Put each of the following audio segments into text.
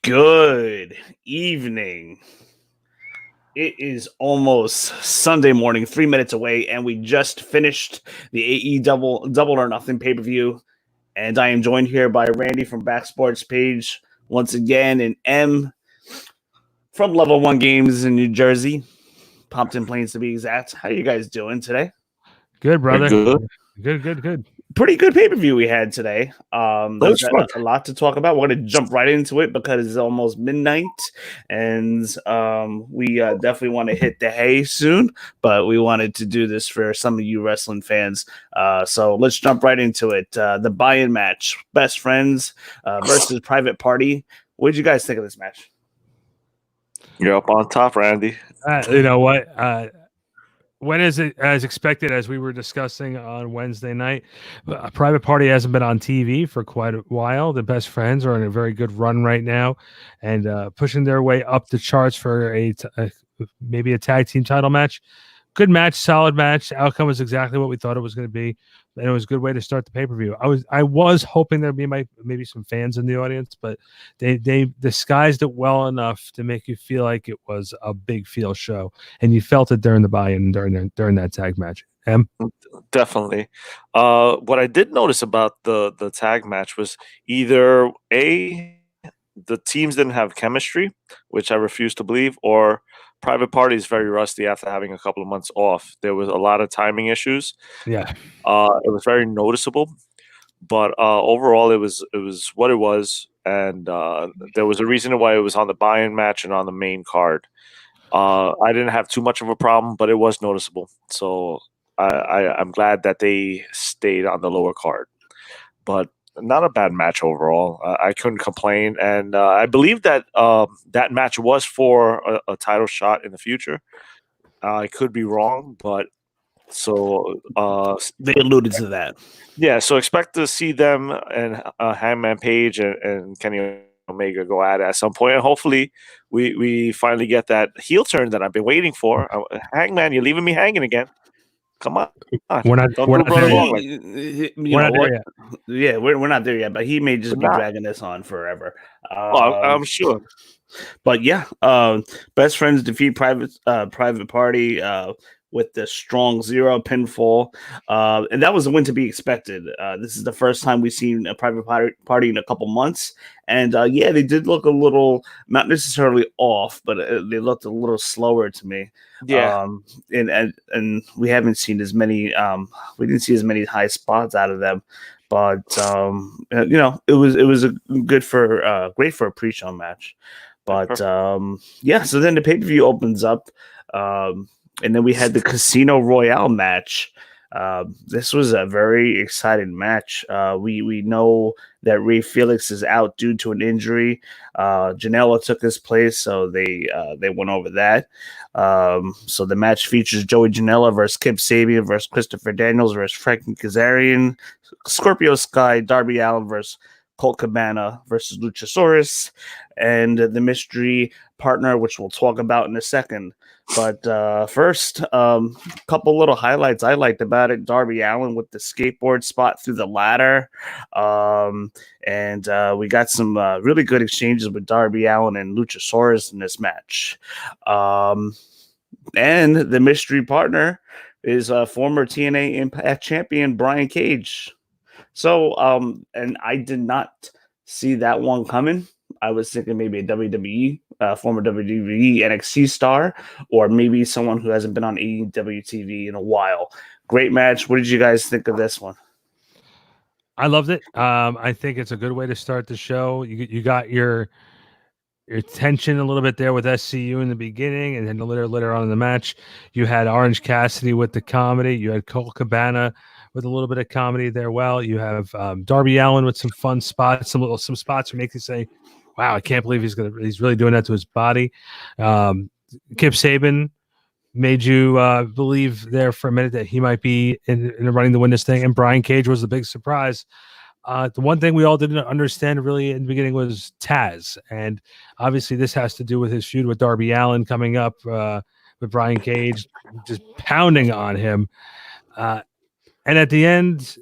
Good evening. It is almost Sunday morning, 3 minutes away, and we just finished the AE Double or Nothing pay per view. And I am joined here by Randy from Backsports Page once again, and M from Level One Games in New Jersey, Pompton Plains to be exact. How you guys doing today? Good, brother. Good. Good. Pretty good pay per view we had today. There's fun. a lot to talk about. We're going to jump right into it because it's almost midnight, and we definitely want to hit the hay soon. But we wanted to do this for some of you wrestling fans. So let's jump right into it. The buy-in match: Best Friends versus Private Party. What did you guys think of this match? You're up on top, Randy. You know what? When is it as expected, as we were discussing on Wednesday night? A Private Party hasn't been on TV for quite a while. The Best Friends are in a very good run right now and pushing their way up the charts for maybe a tag team title match. Good match, solid match. Outcome was exactly what we thought it was going to be, and it was a good way to start the pay-per-view. I was hoping there'd be maybe some fans in the audience, but they disguised it well enough to make you feel like it was a big field show, and you felt it during the buy-in during that tag match. Definitely. What I did notice about the tag match was either the teams didn't have chemistry, which I refuse to believe, or Private Party is very rusty after having a couple of months off. There was a lot of timing issues. Yeah. It was very noticeable, but overall it was what it was, and there was a reason why it was on the buy-in match and on the main card. I didn't have too much of a problem, but it was noticeable. So I'm glad that they stayed on the lower card, but not a bad match overall. I couldn't complain, and I believe that that match was for a title shot in the future. I could be wrong, but so They alluded to that. yeah. So expect to see them and Hangman Page and Kenny Omega go at it at some point, and hopefully we finally get that heel turn that I've been waiting for. Hangman, you're leaving me hanging again. Come on. We're not there yet. Yeah, we're not there yet, but he may just We're be not. dragging this on forever. I'm sure. But yeah, Best Friends defeat Private Party with the strong 0 pinfall, and that was a win to be expected. This is the first time we've seen a Private Party in a couple months, and yeah, they did look a little, not necessarily off, but they looked a little slower to me. Yeah. And we haven't seen as many. We didn't see as many high spots out of them. But it was a great for a pre-show match. But yeah, so then the pay-per-view opens up, and then we had the Casino Royale match. This was a very exciting match. We know that Ray Felix is out due to an injury. Janela took his place, so they went over that. So the match features Joey Janela versus Kip Sabian versus Christopher Daniels versus Frankie Kazarian, Scorpio Sky, Darby Allin versus Colt Cabana versus Luchasaurus, and the mystery partner, which we'll talk about in a second. But first, couple little highlights I liked about it. Darby Allin with the skateboard spot through the ladder. And we got some really good exchanges with Darby Allin and Luchasaurus in this match. And the mystery partner is former TNA Impact champion Brian Cage. So, and I did not see that one coming. I was thinking maybe a WWE, former WWE NXT star, or maybe someone who hasn't been on AEW TV in a while. Great match. What did you guys think of this one? I loved it. I think it's a good way to start the show. You got your tension a little bit there with SCU in the beginning, and then later on in the match, you had Orange Cassidy with the comedy. You had Colt Cabana with a little bit of comedy there. Well, you have Darby Allin with some fun spots, some spots that make you say, "Wow, I can't believe he's really doing that to his body." Kip Sabian made you believe there for a minute that he might be in the running to win this thing, and Brian Cage was the big surprise. The one thing we all didn't understand really in the beginning was Taz, and obviously this has to do with his feud with Darby Allin coming up with Brian Cage, just pounding on him. And at the end,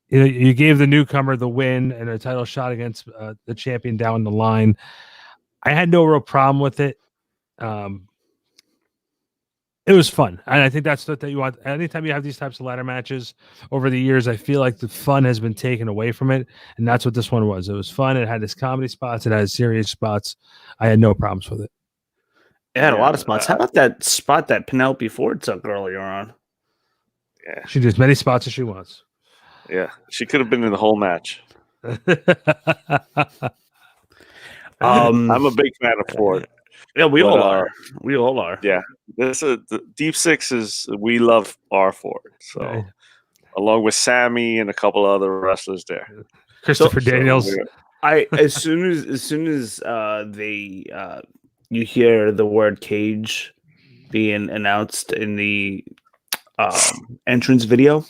you gave the newcomer the win and a title shot against the champion down the line. I had no real problem with it. It was fun, and I think that's what you want. Anytime you have these types of ladder matches over the years, I feel like the fun has been taken away from it, and that's what this one was. It was fun. It had its comedy spots. It had serious spots. I had no problems with it. It had a lot of spots. How about that spot that Penelope Ford took earlier on? Yeah, She did as many spots as she wants. Yeah, she could have been in the whole match. I'm a big fan of Ford. Yeah, we all are. We all are. Yeah, the Deep Six is we love our Ford. So along with Sammy and a couple other wrestlers there, Christopher Daniels. As soon as you hear the word cage being announced in the entrance video,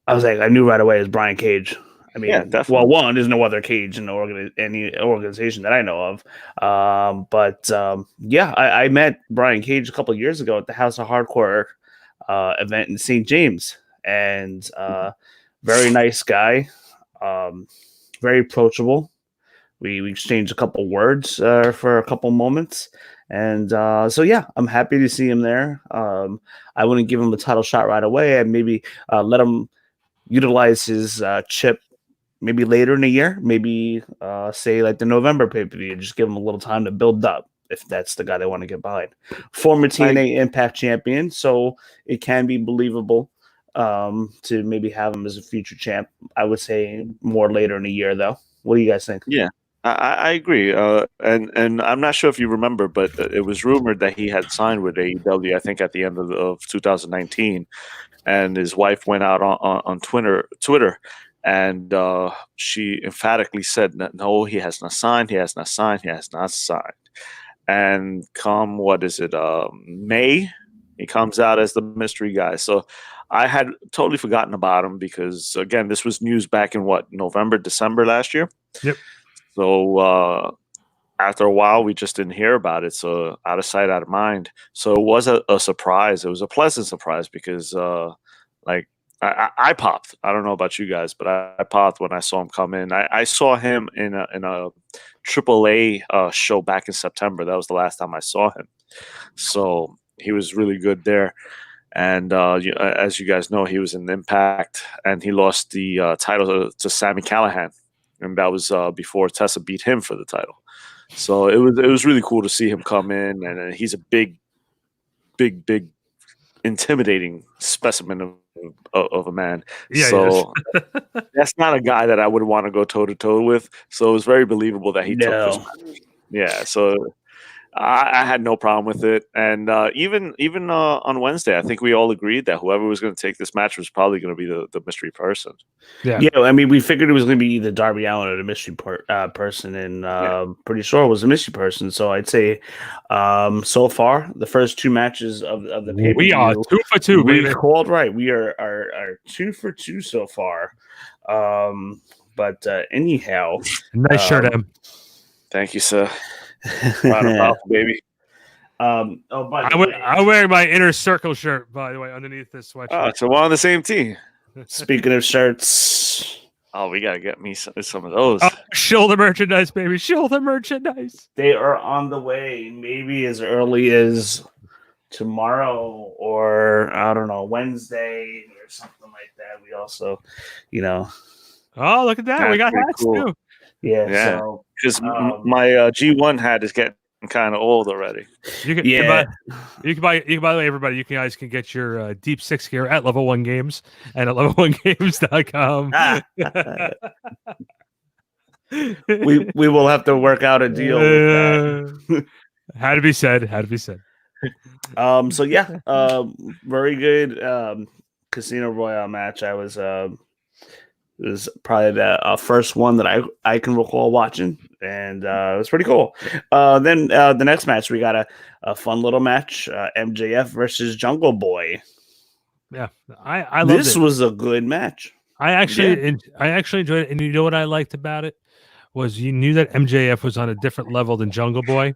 I was like, I knew right away it was Brian Cage. I mean, yeah, definitely. Well, one, there's no other Cage in any organization that I know of. Yeah, I met Brian Cage a couple of years ago at the House of Hardcore event in St. James, and very nice guy, very approachable. We exchanged a couple words for a couple moments, and so yeah, I'm happy to see him there. I wouldn't give him a title shot right away. I'd maybe let him utilize his chip maybe later in the year, maybe say like the November pay-per-view, just give him a little time to build up if that's the guy they want to get behind. Former TNA Impact champion, so it can be believable to maybe have him as a future champ. I would say more later in the year, though. What do you guys think? Yeah, I agree. And I'm not sure if you remember, but it was rumored that he had signed with AEW, I think at the end of 2019, and his wife went out on Twitter, and she emphatically said, "No, he has not signed. He has not signed. He has not signed." And come, what is it? May, he comes out as the mystery guy. So I had totally forgotten about him because, again, this was news back in November, December last year. Yep. So after a while, we just didn't hear about it. So out of sight, out of mind. So it was a surprise. It was a pleasant surprise because, I popped. I don't know about you guys, but I popped when I saw him come in. I saw him in a AAA show back in September. That was the last time I saw him. So he was really good there. And as you guys know, he was in Impact, and he lost the title to Sami Callihan, and that was before Tessa beat him for the title. So it was really cool to see him come in, and he's a big, intimidating specimen of a man. Yeah, so that's not a guy that I would want to go toe to toe with. So it was very believable that he took this match. Yeah, so I had no problem with it, and even on Wednesday, I think we all agreed that whoever was going to take this match was probably going to be the mystery person. Yeah, I mean, we figured it was going to be either Darby Allin or the mystery person, and pretty sure it was the mystery person. So I'd say, so far, the first two matches of the pay-per-view, we are 2 for 2, baby. We called right. We are 2 for 2 so far. But anyhow, nice shirt, Em. Thank you, sir. Proud baby. I'm wearing my Inner Circle shirt, by the way, underneath this sweatshirt. Oh, so we're on the same team. Speaking of shirts, we gotta get me some of those. Shoulder merchandise, baby. Shoulder merchandise. They are on the way. Maybe as early as tomorrow, or I don't know, Wednesday or something like that. We also, Oh, look at that! We got hats too. Yeah. So because my G1 hat is getting kind of old already. You can buy. By the way, everybody, you guys can get your Deep Six gear at Level 1 Games and at level1games.com. we will have to work out a deal with that. Had to be said. So yeah, very good Casino Royale match. It was probably the first one that I can recall watching, and it was pretty cool. Then the next match, we got a fun little match, MJF versus Jungle Boy. Yeah, I loved this. Was a good match. I actually enjoyed it, and you know what I liked about it was you knew that MJF was on a different level than Jungle Boy,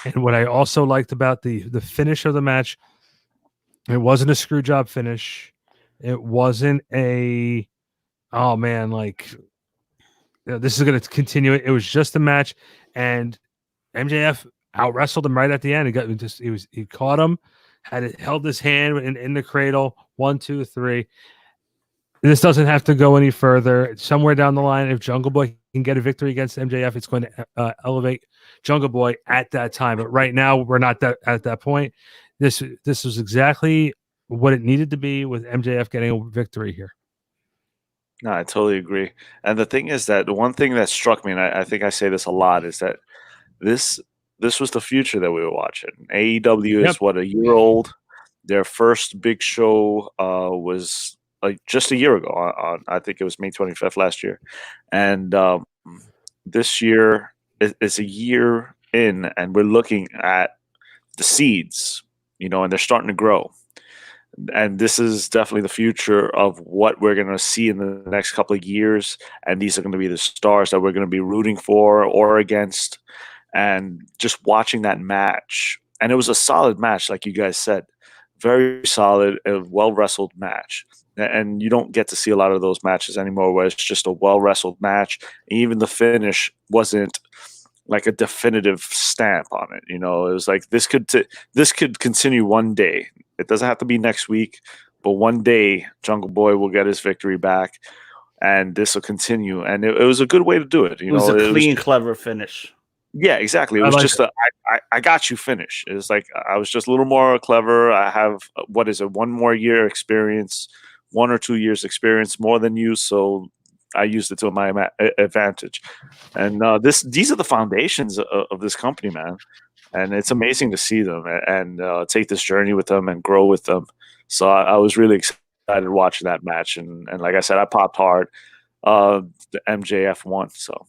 and what I also liked about the finish of the match, it wasn't a screw job finish, it wasn't a. Oh man, like this is going to continue. It was just a match, and MJF out wrestled him right at the end. He caught him, held his hand in the cradle. 1, 2, 3. This doesn't have to go any further. Somewhere down the line, if Jungle Boy can get a victory against MJF, it's going to elevate Jungle Boy at that time. But right now, we're not at that point. This was exactly what it needed to be with MJF getting a victory here. No, I totally agree. And the thing is that the one thing that struck me, and I think I say this a lot, is that this this was the future that we were watching. AEW is what, a year old. Their first big show was like just a year ago. On I think it was May 25th last year, and this year is a year in, and we're looking at the seeds, and they're starting to grow. And this is definitely the future of what we're going to see in the next couple of years. And these are going to be the stars that we're going to be rooting for or against. And just watching that match. And it was a solid match, like you guys said. Very solid, a well-wrestled match. And you don't get to see a lot of those matches anymore where it's just a well-wrestled match. Even the finish wasn't like a definitive stamp on it. It was like this could continue one day. It doesn't have to be next week, but one day Jungle Boy will get his victory back, and this will continue. And it was a good way to do it. It was a clean, clever finish. Yeah, exactly. It was just I got you finish. It was like I was just a little more clever. I have, what is it, 1 more year experience, 1 or 2 years experience more than you, so I used it to my advantage. And these are the foundations of this company, man. And it's amazing to see them and take this journey with them and grow with them. So I was really excited watching that match. And like I said, I popped hard. The MJF won. So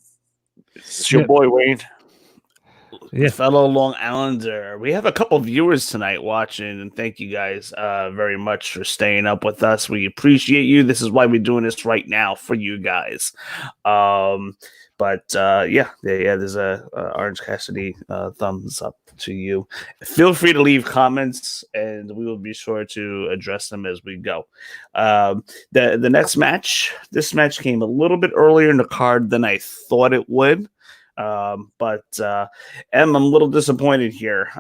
it's your boy, Wayne. Yeah, fellow Long Islander. We have a couple viewers tonight watching, and thank you guys very much for staying up with us. We appreciate you. This is why we're doing this right now for you guys. But there's a Orange Cassidy thumbs up to you. Feel free to leave comments, and we will be sure to address them as we go. The next match, this match came a little bit earlier in the card than I thought it would. But I'm a little disappointed here.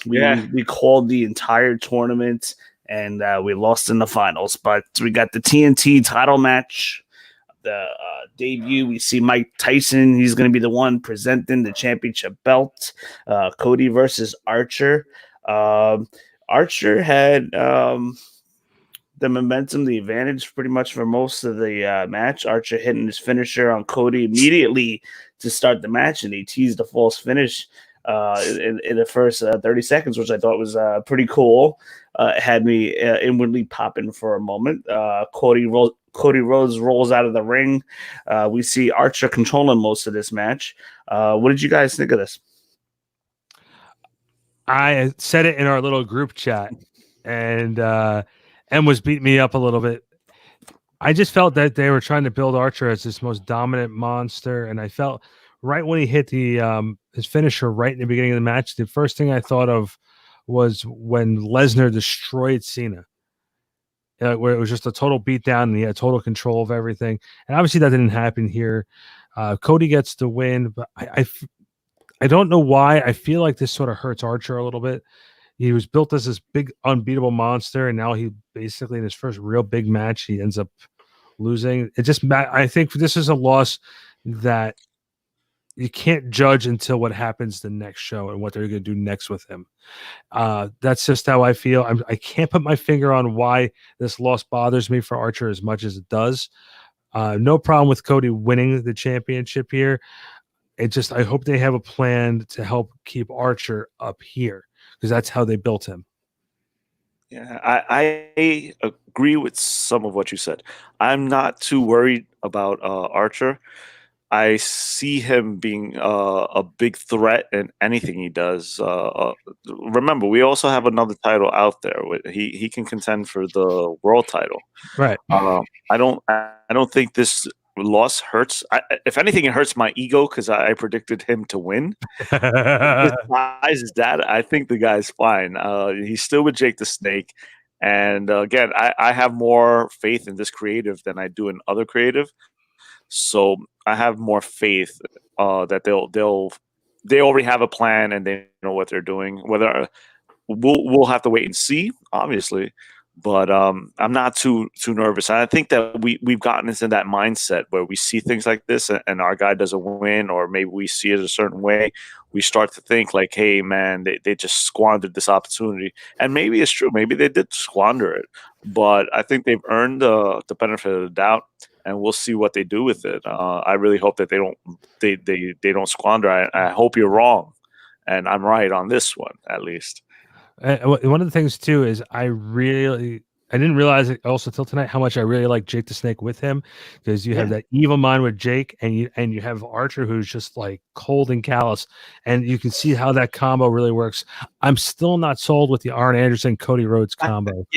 We called the entire tournament and we lost in the finals, but we got the TNT title match. The debut, we see Mike Tyson. He's going to be the one presenting the championship belt. Cody versus Archer. Archer had the momentum, the advantage pretty much for most of the match. Archer hitting his finisher on Cody immediately to start the match, and he teased a false finish in the first 30 seconds, which I thought was pretty cool. Had me inwardly popping for a moment. Cody Rhodes rolls out of the ring. We see Archer controlling most of this match. What did you guys think of this? I said it in our little group chat, and M was beating me up a little bit. I just felt that they were trying to build Archer as this most dominant monster, and I felt right when he hit the his finisher right in the beginning of the match, the first thing I thought of was when Lesnar destroyed Cena, where it was just a total beatdown and he had total control of everything. And obviously that didn't happen here. Cody gets the win, but I don't know why. I feel like this sort of hurts Archer a little bit. He was built as this big unbeatable monster, and now he basically in his first real big match he ends up losing. I think this is a loss that you can't judge until what happens the next show and what they're going to do next with him. That's just how I feel. I can't put my finger on why this loss bothers me for Archer as much as it does. No problem with Cody winning the championship here. I hope they have a plan to help keep Archer up here, because that's how they built him. Yeah, I agree with some of what you said. I'm not too worried about Archer. I see him being a big threat in anything he does. Remember, we also have another title out there. He can contend for the world title. Right. I don't think this loss hurts. If anything, it hurts my ego because I predicted him to win. Besides that, I think the guy's fine. He's still with Jake the Snake. And again, I have more faith in this creative than I do in other creative. So have more faith that they already have a plan and they know what they're doing. Whether we'll have to wait and see, obviously, but I'm not too nervous. And I think that we've gotten into that mindset where we see things like this and our guy doesn't win, or maybe we see it a certain way. We start to think like, hey, man, they just squandered this opportunity. And maybe it's true. Maybe they did squander it. But I think they've earned the benefit of the doubt, and we'll see what they do with it. I really hope that they don't squander. I hope you're wrong, and I'm right on this one, at least. One of the things too is I didn't realize it also till tonight how much I really like Jake the Snake with him, because you have that evil mind with Jake, and you have Archer who's just like cold and callous, and you can see how that combo really works. I'm still not sold with the Arn Anderson Cody Rhodes combo.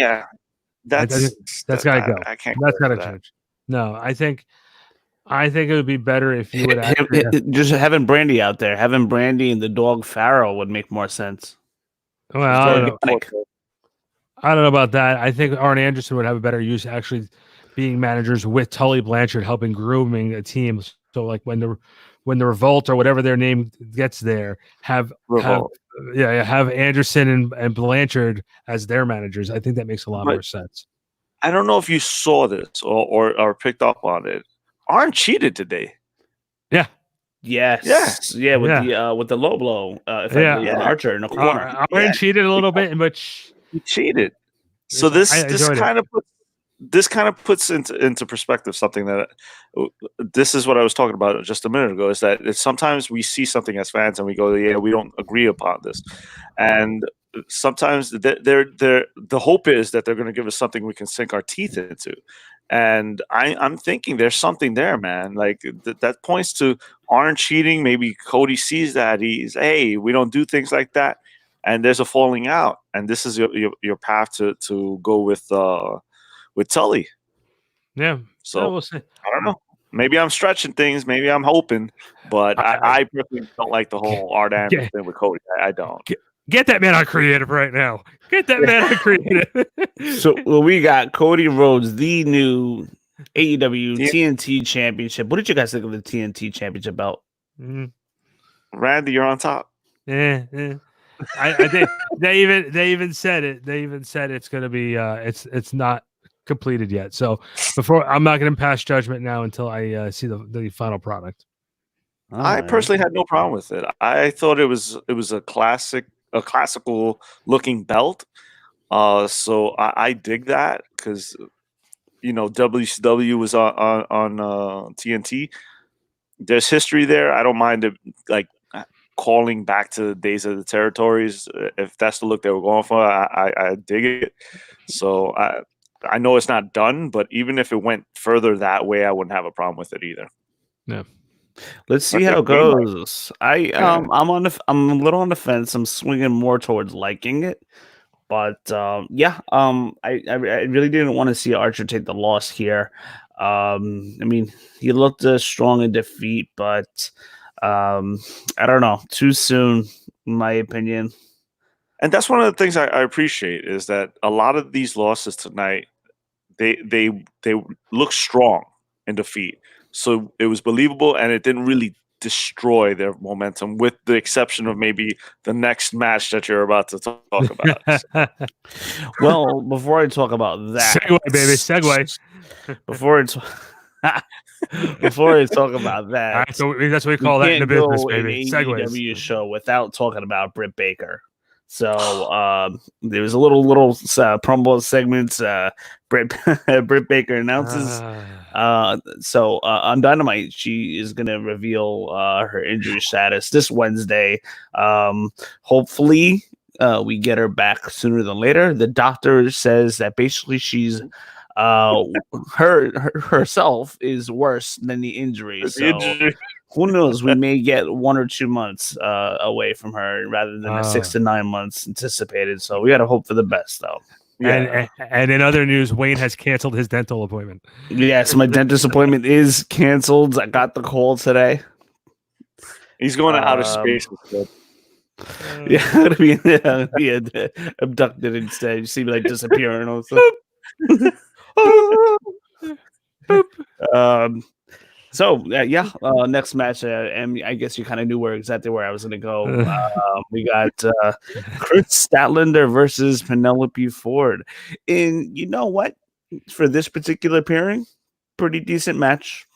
That's gotta go. That's gotta change. No, I think it would be better if you would actually just having Brandy out there, having Brandy and the dog Pharaoh would make more sense. Well, I don't know about that. I think Arn Anderson would have a better use actually being managers with Tully Blanchard helping grooming a team. So like when the Revolt or whatever their name gets there, have Anderson and Blanchard as their managers. I think that makes a lot more sense. I don't know if you saw this or picked up on it. Arn cheated today. Yeah. Yes. Yeah. With the low blow. Archer in the corner. Arn cheated a little bit, but he cheated. So this kind of puts into perspective something that this is what I was talking about just a minute ago. Is that sometimes we see something as fans and we go, yeah, we don't agree upon this, and sometimes the hope is that they're going to give us something we can sink our teeth into. And I'm thinking there's something there, man. Like that points to Arn cheating. Maybe Cody sees that hey, we don't do things like that, and there's a falling out. And this is your path to go with Tully. Yeah. So we'll see. I don't know. Maybe I'm stretching things. Maybe I'm hoping, but I personally don't like the whole Arn Anderson thing with Cody. I don't. Get that man on creative right now. Get that man on creative. So we got Cody Rhodes, the new AEW TNT Championship. What did you guys think of the TNT Championship belt? Randy, you're on top. I think they even said it. They even said it's going to be it's not completed yet. So I'm not going to pass judgment now until I see the final product. I personally had no problem with it. I thought it was a classical looking belt. So I dig that because WCW was on TNT. There's history there. I don't mind it, like calling back to the days of the territories. If that's the look they were going for, I dig it. So I know it's not done, but even if it went further that way, I wouldn't have a problem with it either. Yeah. Let's see how it goes. I'm a little on the fence. I'm swinging more towards liking it, but I really didn't want to see Archer take the loss here. I mean, he looked strong in defeat, but I don't know, too soon, in my opinion. And that's one of the things I appreciate is that a lot of these losses tonight, they look strong in defeat. So it was believable, and it didn't really destroy their momentum, with the exception of maybe the next match that you're about to talk about. Well, before I talk about that, segue, baby, segue. Before I talk about that, right, so that's what we call that in the business, baby. Segues. AEW show without talking about Britt Baker. So there was a little promo segments. Britt Baker announces. So on Dynamite, she is going to reveal her injury status this Wednesday. Hopefully, we get her back sooner than later. The doctor says that basically she's herself is worse than the injury. So who knows? We may get 1 or 2 months away from her rather than 6 to 9 months anticipated. So we got to hope for the best, though. Yeah. And in other news, Wayne has canceled his dental appointment. Yes, my dentist appointment is canceled. I got the call today. He's going to outer space. Yeah, I'm gonna be abducted instead. You see me like disappearing also. So next match, and I guess you kind of knew exactly where I was going to go. We got Chris Statlander versus Penelope Ford, and you know what? For this particular pairing, pretty decent match.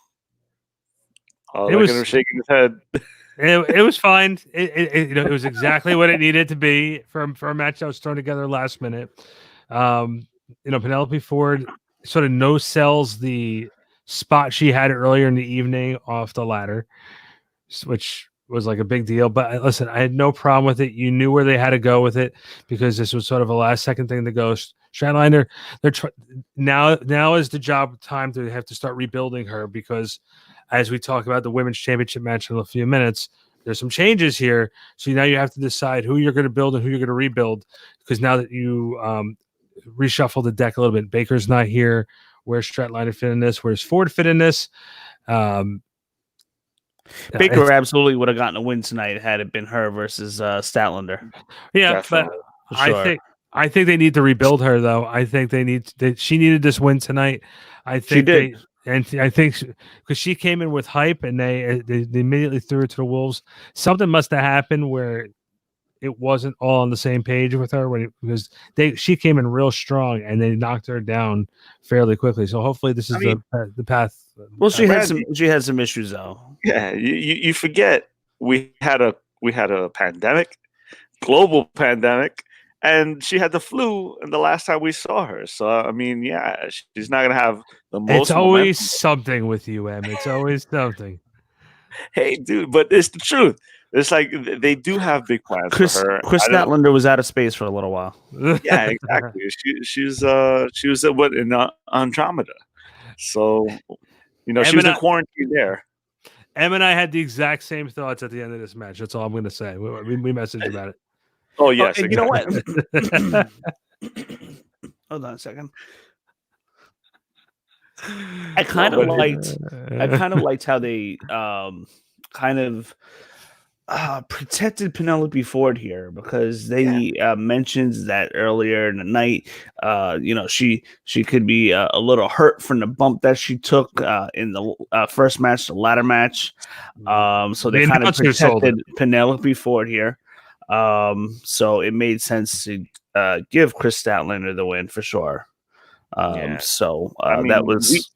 Look at him shaking his head. It was fine. It was exactly what it needed to be for a match that was thrown together last minute. Penelope Ford sort of no sells the spot she had earlier in the evening off the ladder, which was like a big deal. But listen, I had no problem with it. You knew where they had to go with it because this was sort of a last second thing to go. Statlander, now is the job time to have to start rebuilding her because as we talk about the women's championship match in a few minutes, there's some changes here. So now you have to decide who you're going to build and who you're going to rebuild because now that you reshuffle the deck a little bit, Baker's not here. Where's Statlander fit in this? Where's Ford fit in this? Baker absolutely would have gotten a win tonight had it been her versus Statlander. Yeah, definitely. But sure. I think they need to rebuild her though. I think she needed this win tonight. I think she did. I think because she came in with hype and they immediately threw her to the wolves. Something must have happened where it wasn't all on the same page with her because she came in real strong and they knocked her down fairly quickly. So hopefully this is the path. Well, she had some issues though. Yeah, you forget we had a pandemic, global pandemic, and she had the flu and the last time we saw her. So I mean, yeah, she's not gonna have the most. It's always something with you, Em. It's always something. Hey, dude, but it's the truth. It's like they do have big plans for her. Chris Statlander was out of space for a little while. Yeah, exactly. she was in Andromeda, so she was in quarantine there. Em and I had the exact same thoughts at the end of this match. That's all I'm going to say. We messaged about it. Oh yes, exactly. You know what? Hold on a second. I kind of liked how they kind of protected Penelope Ford here because they mentioned that earlier in the night. She could be a little hurt from the bump that she took in the first match, the ladder match. So they kind of protected Penelope Ford here. So it made sense to give Chris Statlander the win for sure. So that was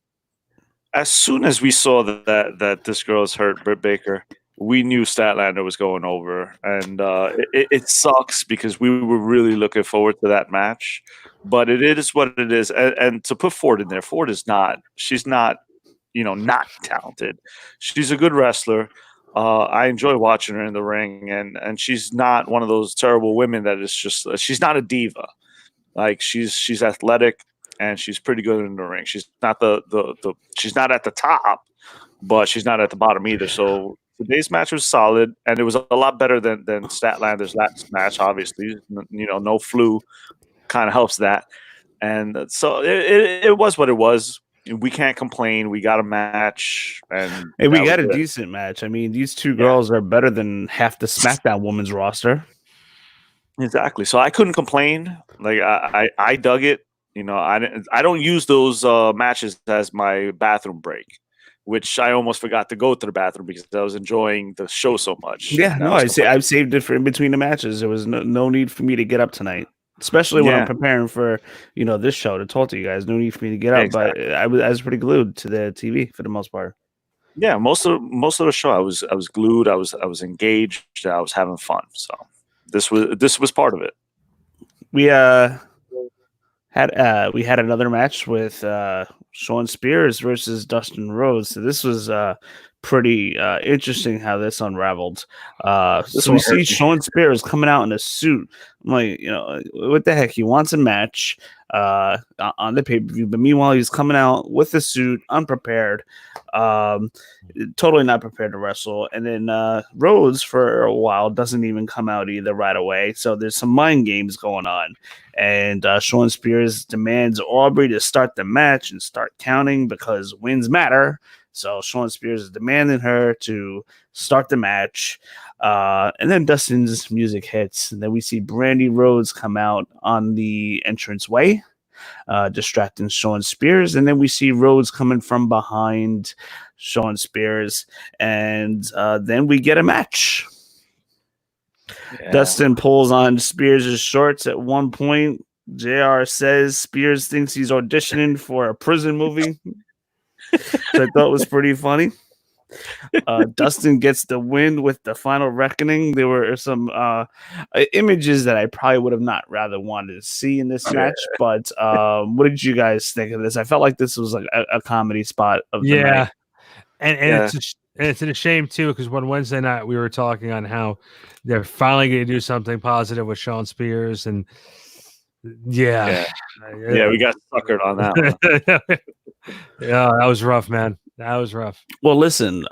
as soon as we saw that this girl's hurt, Britt Baker. We knew Statlander was going over, and it sucks because we were really looking forward to that match. But it is what it is, and to put Ford in there, she's not, not talented. She's a good wrestler. I enjoy watching her in the ring, and she's not one of those terrible women that is just. She's not a diva. Like she's athletic and she's pretty good in the ring. She's not she's not at the top, but she's not at the bottom either. So. Today's match was solid, and it was a lot better than Statlander's last match. Obviously, no flu kind of helps that, and so it was what it was. We can't complain. We got a match, and we got a decent match. I mean, these two girls are better than half the SmackDown women's roster. Exactly. So I couldn't complain. Like I dug it. I don't use those matches as my bathroom break. Which I almost forgot to go to the bathroom because I was enjoying the show so much. Yeah, no, I've saved it for in between the matches. There was no need for me to get up tonight, especially when I'm preparing for this show to talk to you guys. No need for me to get up, exactly. But I was pretty glued to the TV for the most part. Yeah, most of the show I was glued. I was engaged. I was having fun. So this was part of it. We had another match with Shawn Spears versus Dustin Rhodes. So this was pretty interesting how this unraveled. So we see Shawn Spears coming out in a suit. I'm like, what the heck? He wants a match on the pay-per-view, but meanwhile he's coming out with a suit, unprepared, totally not prepared to wrestle. And then Rhodes for a while doesn't even come out either right away. So there's some mind games going on. And Shawn Spears demands Aubrey to start the match and start counting because wins matter. So Shawn Spears is demanding her to start the match. And then Dustin's music hits. And then we see Brandy Rhodes come out on the entranceway, distracting Shawn Spears. And then we see Rhodes coming from behind Shawn Spears, and then we get a match. Yeah. Dustin pulls on Spears' shorts at one point. JR says Spears thinks he's auditioning for a prison movie, which I thought was pretty funny. Dustin gets the win with the final reckoning. There were some images that I probably would have not rather wanted to see in this match. But what did you guys think of this? I felt like this was like a comedy spot of the night. And it's a shame too, because when Wednesday night we were talking on how they're finally going to do something positive with Shawn Spears, and we got suckered on that one. Yeah, that was rough, man. That was rough. Well, listen,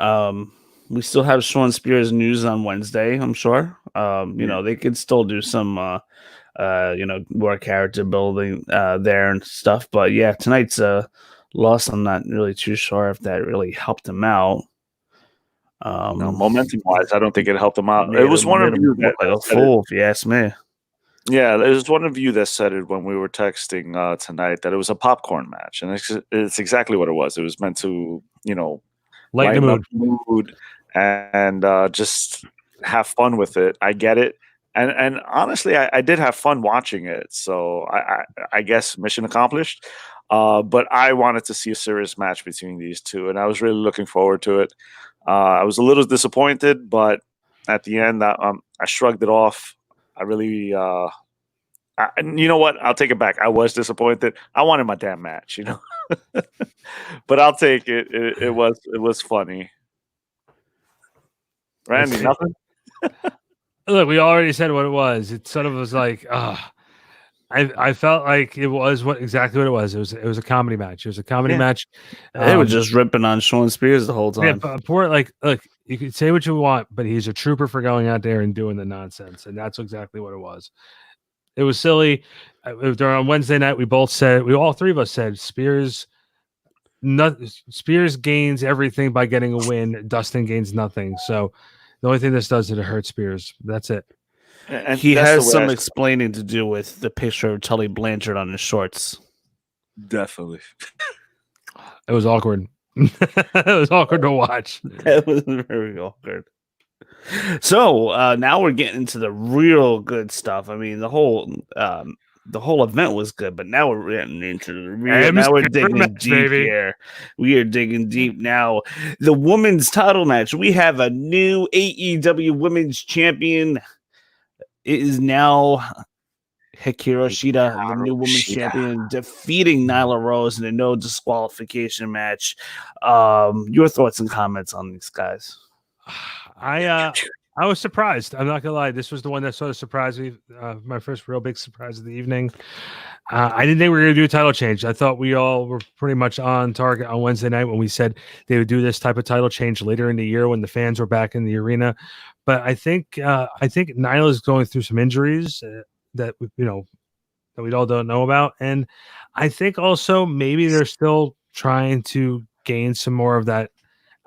we still have Shawn Spears news on Wednesday, I'm sure. You know, they could still do some more character building there and stuff. But yeah, tonight's loss, I'm not really too sure if that really helped him out. No, momentum wise, I don't think it helped him out. It was one of you that like a fool, if you ask me. Yeah, it was one of you that said it when we were texting tonight that it was a popcorn match, and it's exactly what it was. It was meant to, lighten up the mood and just have fun with it. I get it, and honestly, I did have fun watching it. So I guess mission accomplished. But I wanted to see a serious match between these two, and I was really looking forward to it. I was a little disappointed, but at the end, I shrugged it off. I really, you know what? I'll take it back. I was disappointed. I wanted my damn match, but I'll take it. It was funny. Randy, nothing. Look, we already said what it was. It sort of was like, I felt like it was exactly what it was. It was a comedy match. It was a comedy match. They were just ripping on Shawn Spears the whole time. Yeah, but look, you can say what you want, but he's a trooper for going out there and doing the nonsense, and that's exactly what it was. It was silly. On Wednesday night, all three of us said Spears gains everything by getting a win. Dustin gains nothing. So the only thing this does is it hurts Spears. That's it. And he has some explaining to do with the picture of Tully Blanchard on his shorts. Definitely. It was awkward. It was awkward to watch. It was very awkward. So now we're getting into the real good stuff. I mean, the whole event was good, but now we're getting into the real. Now we're digging deep here. We are digging deep now. The women's title match. We have a new AEW Women's Champion. It is now Hikaru Shida, the new women's champion, defeating Nyla Rose in a no disqualification match. Your thoughts and comments on these guys? I was surprised. I'm not gonna lie. This was the one that sort of surprised me. My first real big surprise of the evening. I didn't think we were gonna do a title change. I thought we all were pretty much on target on Wednesday night when we said they would do this type of title change later in the year when the fans were back in the arena. But I think Nyla is going through some injuries that we all don't know about, and I think also maybe they're still trying to gain some more of that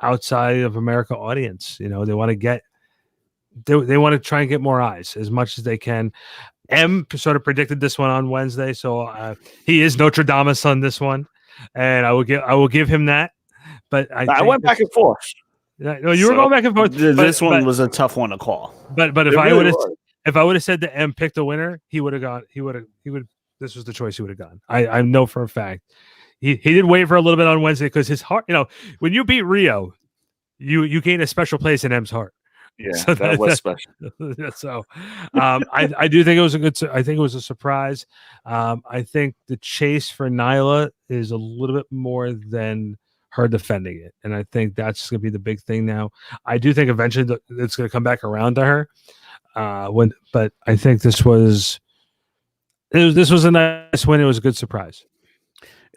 outside of America audience. They want to try and get more eyes as much as they can. M sort of predicted this one on Wednesday, so he is Nostradamus on this one, and I will give him that. But I went back and forth. No, you were going back and forth. This one was a tough one to call. But if I would have said that M picked a winner, he would have gone. He would. This was the choice he would have gone. I know for a fact. He did wait for a little bit on Wednesday because his heart. When you beat Rio, you gain a special place in M's heart. Yeah, so that was special. So, I do think it was I think it was a surprise. I think the chase for Nyla is a little bit more than her defending it, and I think that's going to be the big thing now. I do think eventually it's going to come back around to her. But I think this was a nice win. It was a good surprise.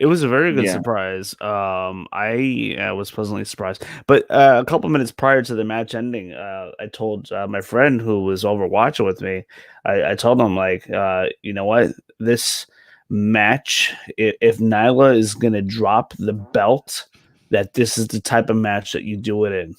It was a very good surprise. I was pleasantly surprised. But a couple minutes prior to the match ending, I told my friend who was over watching with me, I told him, you know what? This match, if Nyla is going to drop the belt, that this is the type of match that you do it in.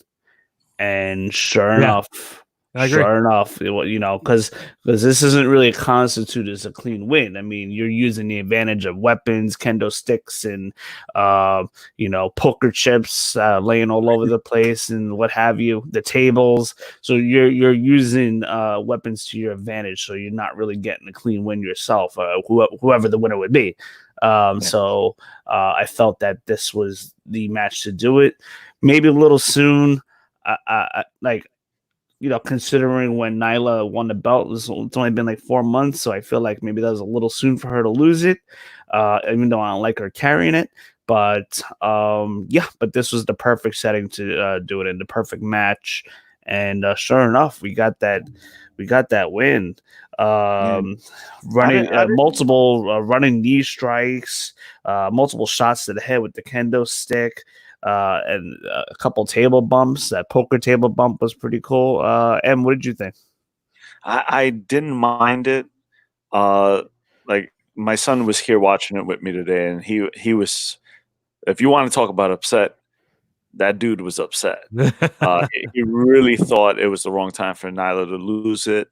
And sure enough, I agree. Sure enough, because this isn't really constituted as a clean win. I mean, you're using the advantage of weapons, kendo sticks, and poker chips laying all over the place, and what have you. The tables, so you're using weapons to your advantage. So you're not really getting a clean win yourself. Whoever the winner would be. So I felt that this was the match to do it. Maybe a little soon. Considering when Nyla won the belt, it's only been like 4 months, so I feel like maybe that was a little soon for her to lose it, even though I don't like her carrying it. But but this was the perfect setting to do it in, the perfect match, and sure enough, we got that win. Running multiple running knee strikes, multiple shots to the head with the kendo stick. And a couple table bumps. That poker table bump was pretty cool. Em, what did you think? I didn't mind it. Like my son was here watching it with me today, and he was. If you want to talk about upset, that dude was upset. He really thought it was the wrong time for Nyla to lose it.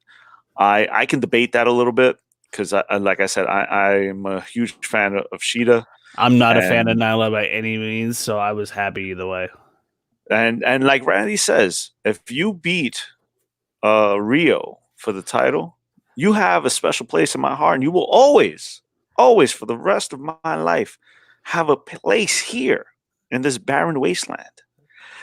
I can debate that a little bit because, like I said, I'm a huge fan of Shida. I'm not a fan of Nyla by any means, so I was happy either way. And like Randy says, if you beat Rio for the title, you have a special place in my heart, and you will always, for the rest of my life, have a place here in this barren wasteland.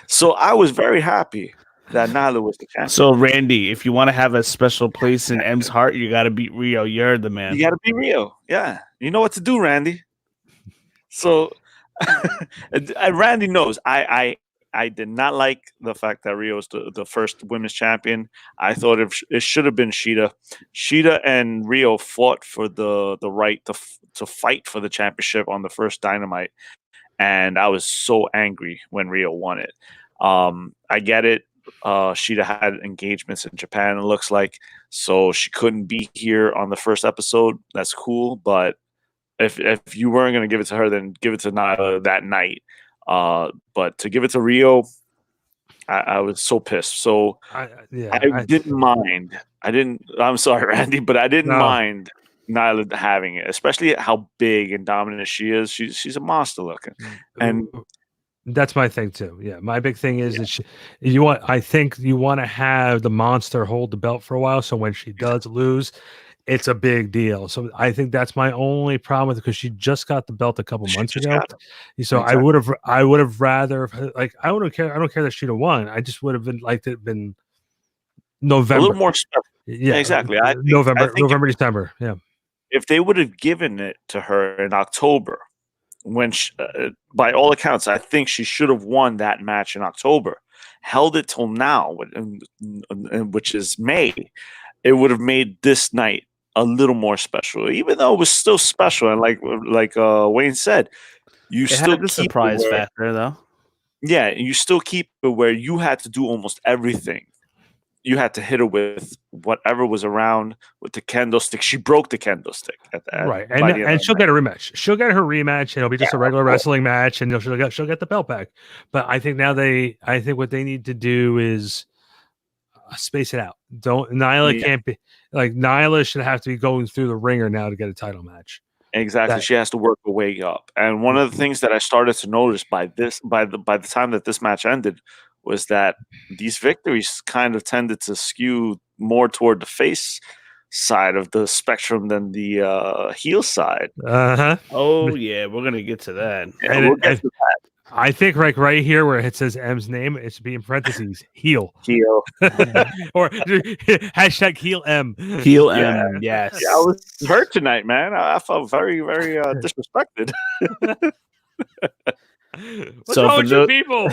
So I was very happy that Nyla was the champion. So Randy, if you want to have a special place in M's heart, you got to beat Rio. You're the man. You got to beat Rio. Yeah, you know what to do, Randy. So Randy knows I did not like the fact that Rio was the first women's champion. I thought it should have been Shida. Shida and Rio fought for the right to fight for the championship on the first Dynamite, and I was so angry when Rio won it. I get it. Shida had engagements in Japan, it looks like, so she couldn't be here on the first episode. That's cool, but if you weren't going to give it to her, then give it to Nyla that night. But to give it to Rio, I was so pissed. So I didn't mind. I'm sorry, Randy, but I didn't mind Nyla having it, especially how big and dominant she is. She's a monster looking, and that's my thing too. Yeah, my big thing is that I think you want to have the monster hold the belt for a while, so when she does lose, it's a big deal. So I think that's my only problem with it, because she just got the belt a couple months ago. So exactly. I would have rather, like, I don't care that she'd have won. I just would have been November. A little more special. Yeah, exactly. November, December. Yeah. If they would have given it to her in October, when by all accounts, I think she should have won that match in October, held it till now, which is May, it would have made this night a little more special, even though it was still special. And like Wayne said, you still had the surprise factor, though. Yeah, you still keep it where you had to do almost everything. You had to hit her with whatever was around with the kendo stick. She broke the kendo stick at the end. Right, and she'll get a rematch. She'll get her rematch, and it'll be just a regular wrestling match, and she'll get the belt back. But I think what they need to do is space it out. Nyla can't be like Nyla should have to be going through the ringer now to get a title match. Exactly. She has to work her way up. And one of the things that I started to notice by the time that this match ended was that these victories kind of tended to skew more toward the face side of the spectrum than the heel side. Oh yeah, we're gonna get to that. Yeah, we'll get to that. I think right here where it says M's name, it should be in parentheses heel. Or hashtag heel M. Heel M, yes. Yeah, I was hurt tonight, man. I felt very, very disrespected. What's wrong with you people?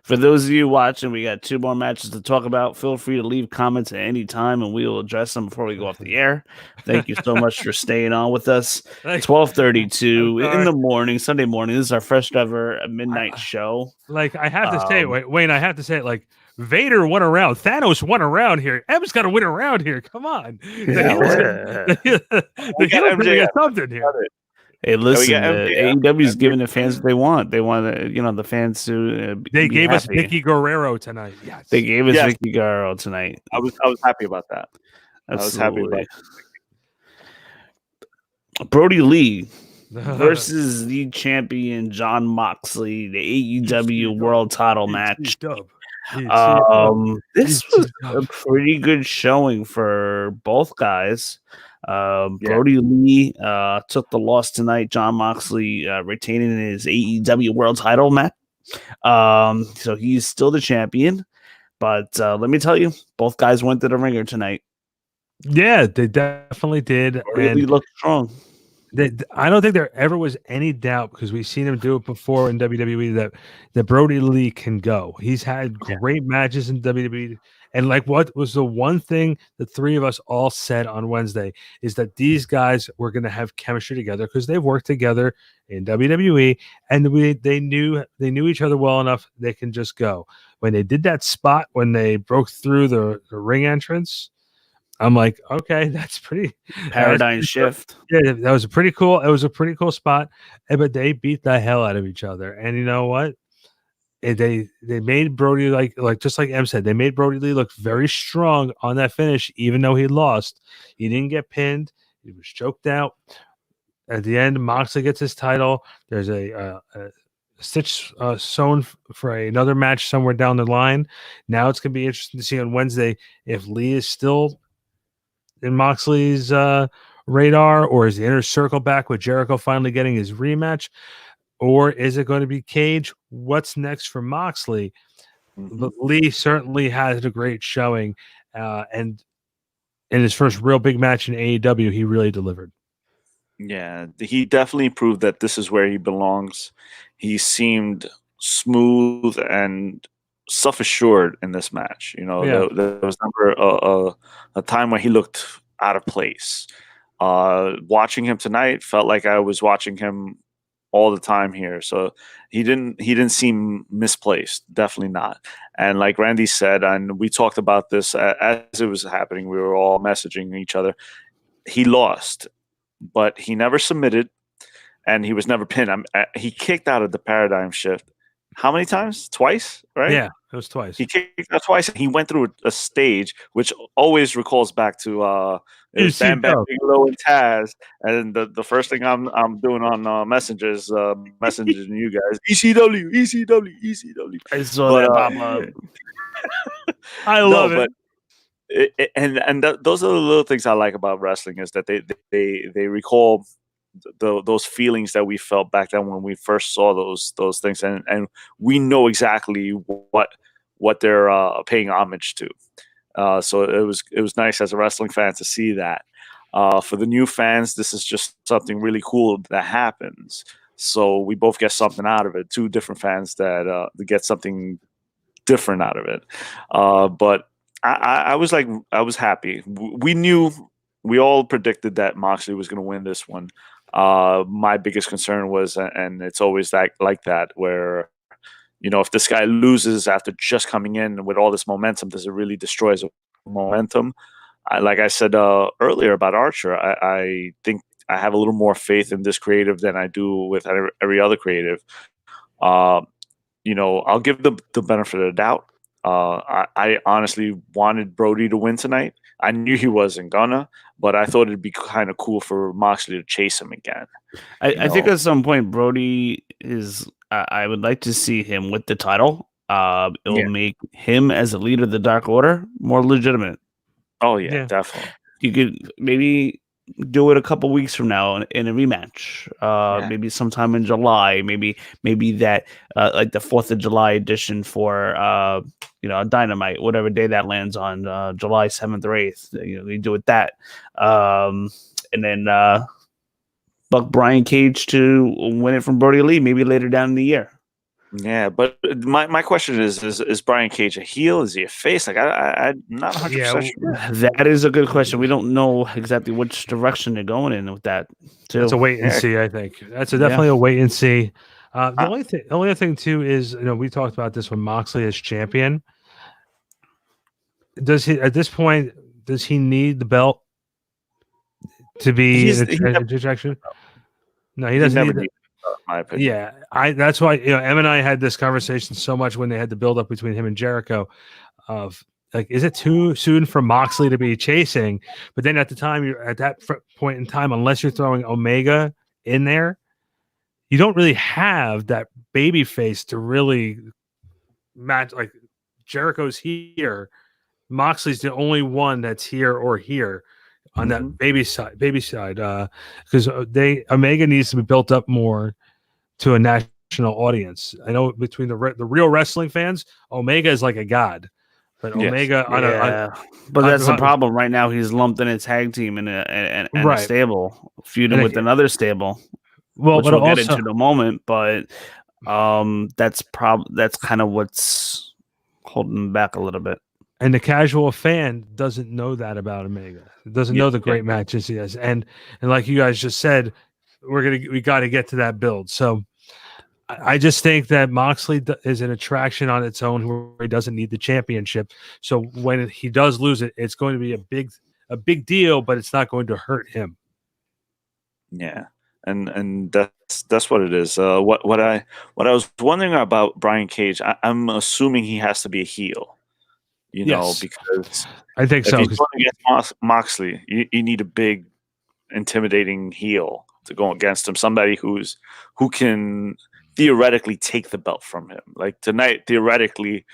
For those of you watching, we got 2 more matches to talk about. Feel free to leave comments at any time, and we will address them before we go off the air. Thank you so much for staying on with us. 12:32 in the morning, Sunday morning. This is our first ever midnight show. Like, I have to say, Wayne, I have to say it, like, Vader won around. Thanos won around here. M's got to win around here. Come on. The hero's going to get something here. Hey, listen, MJF. AEW is giving the fans what they want. They want the fans to They be gave us happy. Vicky Guerrero tonight. Yes. They gave us Yes. Vicky Guerrero tonight. I was happy about that. I was happy Absolutely. about Brody Lee versus the champion John Moxley, the AEW World Title match. This was a pretty good showing for both guys. Brody Lee took the loss tonight. John Moxley retaining his AEW World Title match. So he's still the champion. But let me tell you, both guys went to the ringer tonight. Yeah, they definitely did. Brody Lee looked strong. I don't think there ever was any doubt, because we've seen him do it before in WWE, that Brody Lee can go. He's had great matches in WWE. And like, what was the one thing the three of us all said on Wednesday is that these guys were going to have chemistry together because they've worked together in WWE, and they knew each other well enough they can just go. When they did that spot when they broke through the ring entrance, I'm like, okay, that's pretty paradigm shift. Yeah, that was a pretty cool. It was a pretty cool spot, but they beat the hell out of each other. And you know what? They made Brody like just like Em said, they made Brody Lee look very strong on that finish, even though he lost. He didn't get pinned. He was choked out. At the end, Moxley gets his title. There's a stitch sewn for another match somewhere down the line. Now it's gonna be interesting to see on Wednesday if Lee is still in Moxley's radar, or is the inner circle back with Jericho finally getting his rematch, or is it going to be Cage? What's next for Moxley? But Lee certainly had a great showing, and in his first real big match in AEW, he really delivered. Yeah, he definitely proved that this is where he belongs. He seemed smooth and self-assured in this match. You know, there was never a time where he looked out of place. Watching him tonight felt like I was watching him all the time here. So he didn't seem misplaced. Definitely not. And like Randy said, and we talked about this as it was happening, we were all messaging each other. He lost, but he never submitted, and he was never pinned. He kicked out of the paradigm shift. How many times? Twice, right? Yeah, it was twice. He kicked out twice, and he went through a stage, which always recalls back to Bam Bam Bigelow and Taz. And the first thing I'm doing on Messenger is messaging you guys. ECW, ECW, ECW. I saw that pop up. I love it. Those are the little things I like about wrestling, is that they recall those feelings that we felt back then when we first saw those things, and we know exactly what they're paying homage to. So it was nice as a wrestling fan to see that. For the new fans, this is just something really cool that happens. So we both get something out of it. Two different fans that get something different out of it. But I was happy. We all predicted that Moxley was going to win this one. My biggest concern was, and it's always like that, where, you know, if this guy loses after just coming in with all this momentum, does it really destroy his momentum? Like I said earlier about Archer, I think I have a little more faith in this creative than I do with every other creative. You know, I'll give the benefit of the doubt. I honestly wanted Brody to win tonight. I knew he wasn't gonna, but I thought it'd be kind of cool for Moxley to chase him again. I think at some point Brody is. I would like to see him with the title. It'll make him as a leader of the Dark Order more legitimate. Oh yeah, definitely. You could maybe do it a couple weeks from now in a rematch. Maybe sometime in July. Maybe that like the 4th of July edition for Dynamite, whatever day that lands on, July 7th or 8th. You know, you do it that, and then buck Brian Cage to win it from Brody Lee maybe later down in the year. Yeah, but my question is Brian Cage a heel? Is he a face? Like I'm not 100% sure. That is a good question. We don't know exactly which direction they're going in with that. Too. That's a wait and see. I think that's definitely a wait and see. The only other thing too is, we talked about this when Moxley is champion. Does he at this point? Does he need the belt to be in the trajectory? No, he doesn't never need needed it, in my opinion. Yeah, that's why Em and I had this conversation so much when they had the build up between him and Jericho of like, is it too soon for Moxley to be chasing? But then at the time, you're at that point in time, unless you're throwing Omega in there, you don't really have that baby face to really match. Like Jericho's here, Moxley's the only one that's here or here on that baby side, because Omega needs to be built up more to a national audience. I know between the real wrestling fans, Omega is like a god, but Omega but that's the problem right now. He's lumped in a tag team and a stable, feuding with another stable. Well, which but we'll also, get into in a moment, but that's kind of what's holding him back a little bit. And the casual fan doesn't know that about Omega. Doesn't know the great matches he has, and like you guys just said, we got to get to that build. So I just think that Moxley is an attraction on its own, where he doesn't need the championship. So when he does lose it, it's going to be a big deal, but it's not going to hurt him. Yeah, and that's what it is. What I was wondering about Brian Cage, I'm assuming he has to be a heel. You know, because I think if so. he's going against Moxley, you need a big, intimidating heel to go against him. Somebody who can theoretically take the belt from him. Like tonight, theoretically,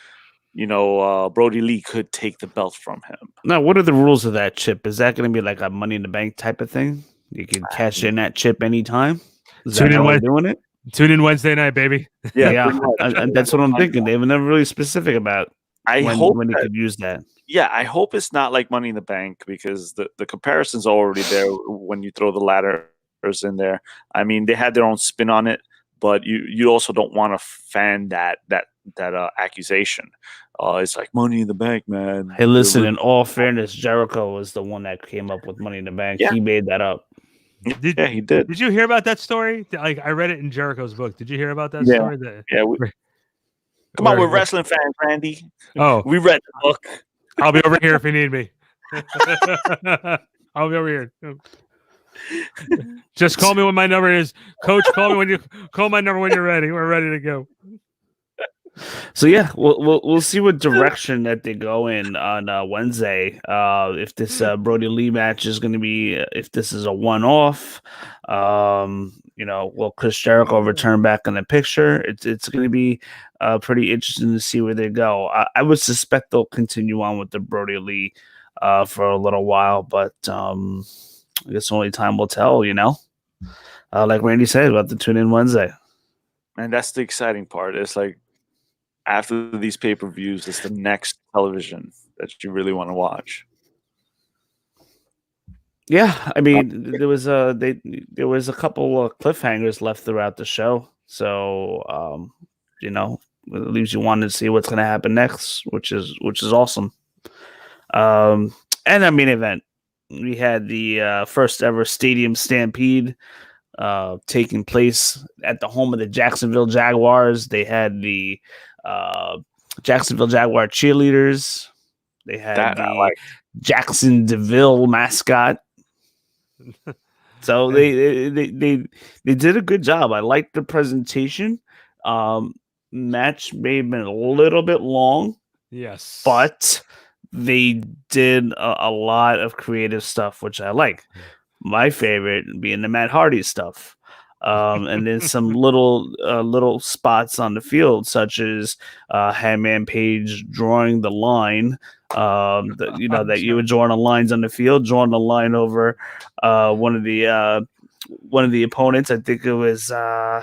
Brody Lee could take the belt from him. Now, what are the rules of that, Chip? Is that going to be like a Money in the Bank type of thing? You can cash in that chip anytime? Is that how they're doing it? Tune in Wednesday night, baby. Yeah. That's what I'm thinking. They were never really specific about when they could use that. Yeah, I hope it's not like Money in the Bank, because the comparison's already there when you throw the ladders in there. I mean, they had their own spin on it, but you also don't want to fan that accusation. It's like Money in the Bank, man. Hey, listen, in all fairness, Jericho was the one that came up with Money in the Bank. Yeah. He made that up. Yeah, he did. Did you hear about that story? Like, I read it in Jericho's book. Did you hear about that story? Come on, we're wrestling fans, Randy. Oh, we read the book. I'll be over here if you need me. I'll be over here. Just call me when my number is. Coach, call my number when you're ready. We're ready to go. So yeah, we'll see what direction that they go in on Wednesday. If this Brody Lee match is going to be, if this is a one-off, will Chris Jericho return back in the picture? It's going to be pretty interesting to see where they go. I would suspect they'll continue on with the Brody Lee for a little while, but I guess only time will tell. Like Randy said about the Tune In Wednesday, and that's the exciting part. It's like, after these pay-per-views, it's the next television that you really want to watch. Yeah, I mean, there was a couple of cliffhangers left throughout the show, so it leaves you wanting to see what's going to happen next, which is awesome. And our main event, we had the first ever Stadium Stampede taking place at the home of the Jacksonville Jaguars. They had the Jacksonville Jaguar cheerleaders. They had the Jackson DeVille mascot. So they did a good job. I liked the presentation. Match may have been a little bit long. Yes, but they did a lot of creative stuff, which I like. My favorite being the Matt Hardy stuff. And then some little spots on the field, such as Hangman Page drawing the line. That you were drawing the lines on the field, drawing the line over one of the opponents. I think it was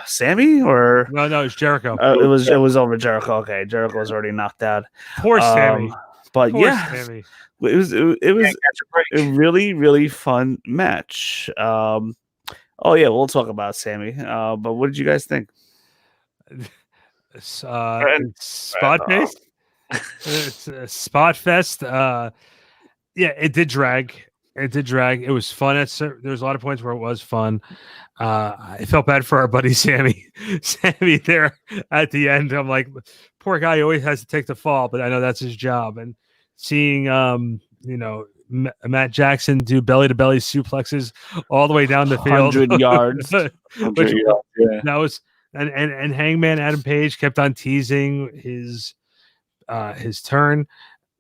Sammy, or no, it's Jericho. It was over Jericho. Okay, Jericho was already knocked out. Poor Sammy. But Sammy. It was a really, really fun match. Oh yeah, we'll talk about Sammy. But what did you guys think? Spot fest. It's a spot fest. Yeah, it did drag. It was fun. There was a lot of points where it was fun. I felt bad for our buddy Sammy. Sammy there at the end. I'm like, poor guy. He always has to take the fall, but I know that's his job. And seeing, Matt Jackson do belly to belly suplexes all the way down the field, 100 yards. which yeah. that was and Hangman Adam Page kept on teasing his turn.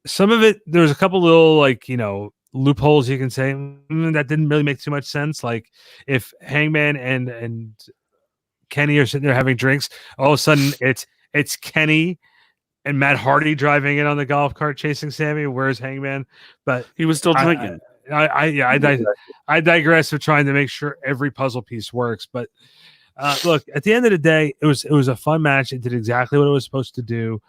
Some of it, there was a couple little loopholes you can say that didn't really make too much sense. Like if Hangman and Kenny are sitting there having drinks, all of a sudden it's Kenny and Matt Hardy driving in on the golf cart chasing Sammy. Where's Hangman? But He was still drinking. I digress for trying to make sure every puzzle piece works. But look, at the end of the day, it was a fun match. It did exactly what it was supposed to do.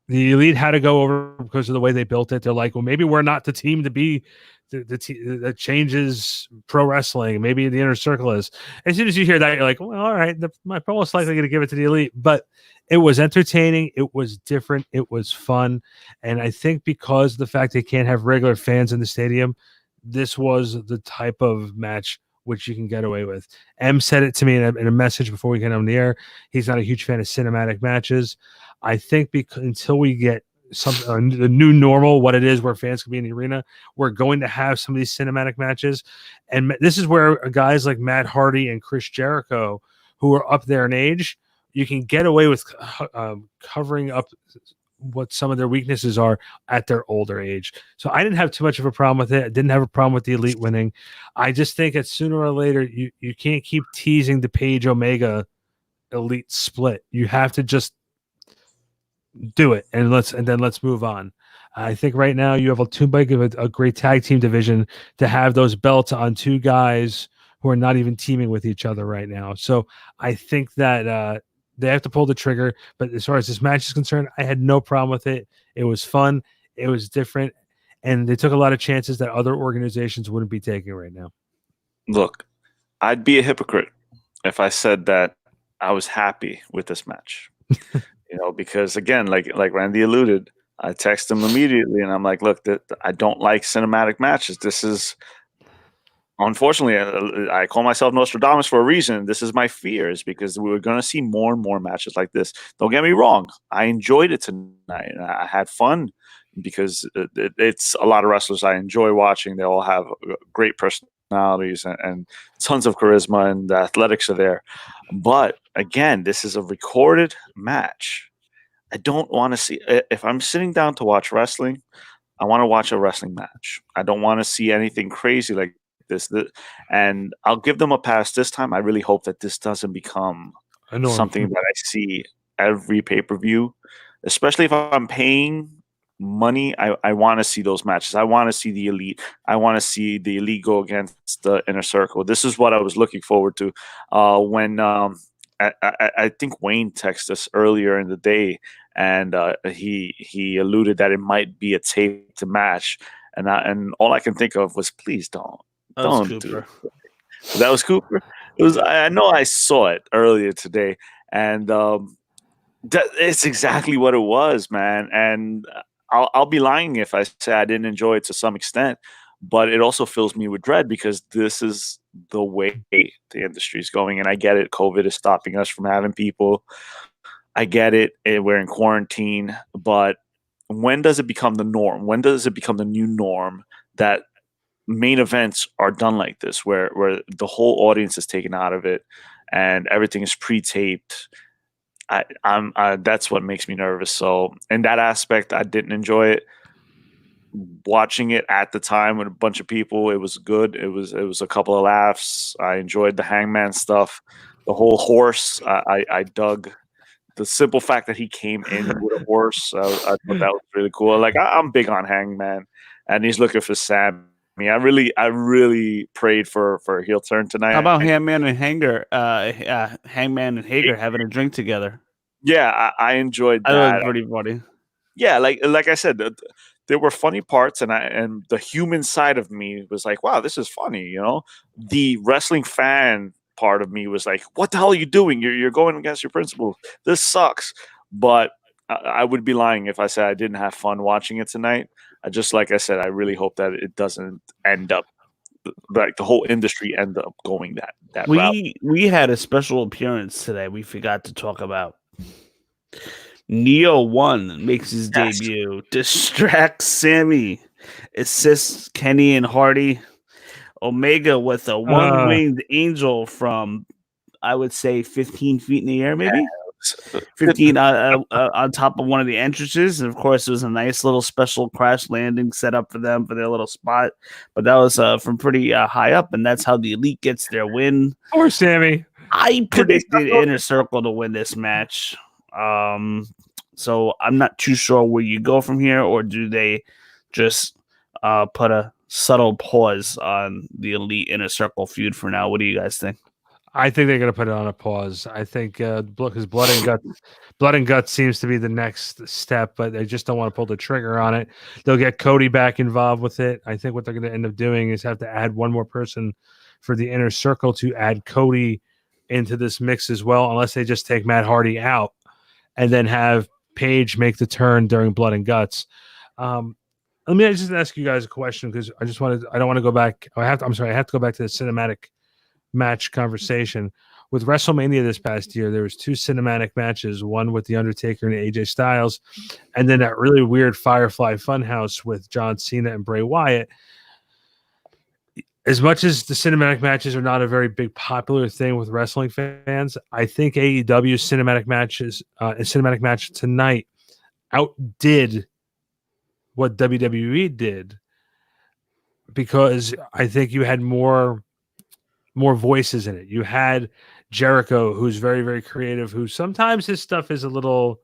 The Elite had to go over because of the way they built it. They're like, well, maybe we're not the team to be the team that changes pro wrestling. Maybe the Inner Circle is. As soon as you hear that, you're like, well, all right, I'm most likely going to give it to the Elite. But it was entertaining. It was different. It was fun. And I think because of the fact they can't have regular fans in the stadium, this was the type of match which you can get away with. M said it to me in a message before we get on the air. He's not a huge fan of cinematic matches. I think until we get the new normal, what it is where fans can be in the arena, we're going to have some of these cinematic matches. And this is where guys like Matt Hardy and Chris Jericho, who are up there in age, you can get away with covering up what some of their weaknesses are at their older age. So I didn't have too much of a problem with it. I didn't have a problem with the Elite winning. I just think that sooner or later, you can't keep teasing the Page Omega Elite split. You have to just do it and then let's move on. I think right now you have too big of a great tag team division to have those belts on two guys who are not even teaming with each other right now. So I think that they have to pull the trigger. But as far as this match is concerned, I had no problem with it. It was fun. It was different. And they took a lot of chances that other organizations wouldn't be taking right now. Look, I'd be a hypocrite if I said that I was happy with this match. Because again, like Randy alluded, I text him immediately and I'm like, look, I don't like cinematic matches. This is, unfortunately, I call myself Nostradamus for a reason. This is my fears because we were going to see more and more matches like this. Don't get me wrong. I enjoyed it tonight. I had fun because it's a lot of wrestlers I enjoy watching. They all have great personalities and tons of charisma, and the athletics are there. But again, this is a recorded match. I don't want to see, if I'm sitting down to watch wrestling, I want to watch a wrestling match. I don't want to see anything crazy like this. And I'll give them a pass this time. I really hope that this doesn't become something that I see every pay-per-view, especially if I'm paying money. I want to see those matches. I want to see the Elite. I want to see the Elite go against the Inner Circle. This is what I was looking forward to when I think Wayne texted us earlier in the day, and he alluded that it might be a taped match, and all I can think of was, please don't do it. That was Cooper. It was. I know I saw it earlier today, and it's exactly what it was, man. And I'll be lying if I say I didn't enjoy it to some extent, but it also fills me with dread because this is the way the industry is going. And I get it. COVID is stopping us from having people. I get it. We're in quarantine. But when does it become the norm? When does it become the new norm that main events are done like this, where the whole audience is taken out of it and everything is pre-taped? That's what makes me nervous. So in that aspect, I didn't enjoy it. Watching it at the time with a bunch of people, it was good. It was a couple of laughs. I enjoyed the Hangman stuff. The whole horse, I dug. The simple fact that he came in with a horse, I thought that was really cool. Like I'm big on Hangman, and he's looking for Sammy. I really prayed for a heel turn tonight. How about Hangman and Hangman and Hager having a drink together? Yeah, I enjoyed that. That was pretty funny. Yeah, like I said, there were funny parts, and the human side of me was like, wow, this is funny, The wrestling fan part of me was like, what the hell are you doing? You're going against your principles. This sucks. But I would be lying if I said I didn't have fun watching it tonight. Like I said, I really hope that it doesn't end up like the whole industry end up going that route. We had a special appearance today we forgot to talk about. Neo 1 makes his debut, distracts Sammy, assists Kenny and Hardy. Omega with a one-winged angel from, I would say, 15 feet in the air, maybe 15 on top of one of the entrances. And of course, it was a nice little special crash landing set up for them for their little spot. But that was from pretty high up, and that's how the Elite gets their win. Poor Sammy. I predicted Inner Circle to win this match. So I'm not too sure where you go from here, or do they just put a subtle pause on the Elite Inner Circle feud for now? What do you guys think? I think they're going to put it on a pause. I think because Blood and Guts seems to be the next step, but they just don't want to pull the trigger on it. They'll get Cody back involved with it. I think what they're going to end up doing is have to add one more person for the Inner Circle to add Cody into this mix as well, unless they just take Matt Hardy out and then have Paige make the turn during Blood and Guts. Let me just ask you guys a question, because I don't want to go back. I have to go back to the cinematic match conversation. With WrestleMania this past year, there was 2 cinematic matches, one with The Undertaker and AJ Styles, and then that really weird Firefly Funhouse with John Cena and Bray Wyatt. As much as the cinematic matches are not a very big popular thing with wrestling fans, I think AEW's cinematic match tonight outdid what WWE did, because I think you had more voices in it. You had Jericho, who's very, very creative, who sometimes his stuff is a little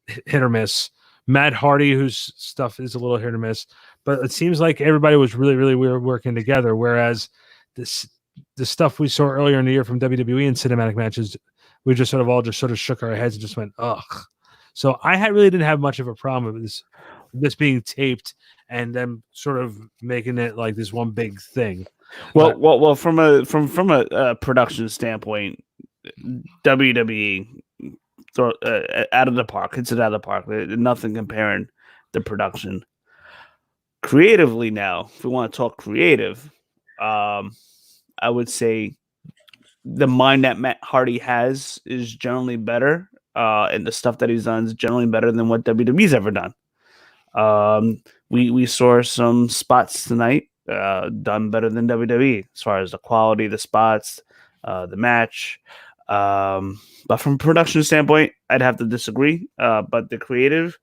hit or miss. Matt Hardy, whose stuff is a little hit or miss. But it seems like everybody was really, really weird working together. Whereas the stuff we saw earlier in the year from WWE in cinematic matches, we just sort of shook our heads and just went, ugh. So I really didn't have much of a problem with this being taped and them sort of making it like this one big thing. Well, from a production standpoint, WWE out of the park. It's out of the park. Nothing comparing the production. Creatively now, if we want to talk creative, I would say the mind that Matt Hardy has is generally better, and the stuff that he's done is generally better than what WWE's ever done. We saw some spots tonight done better than WWE as far as the quality of the spots, the match. But from a production standpoint, I'd have to disagree. But the creative,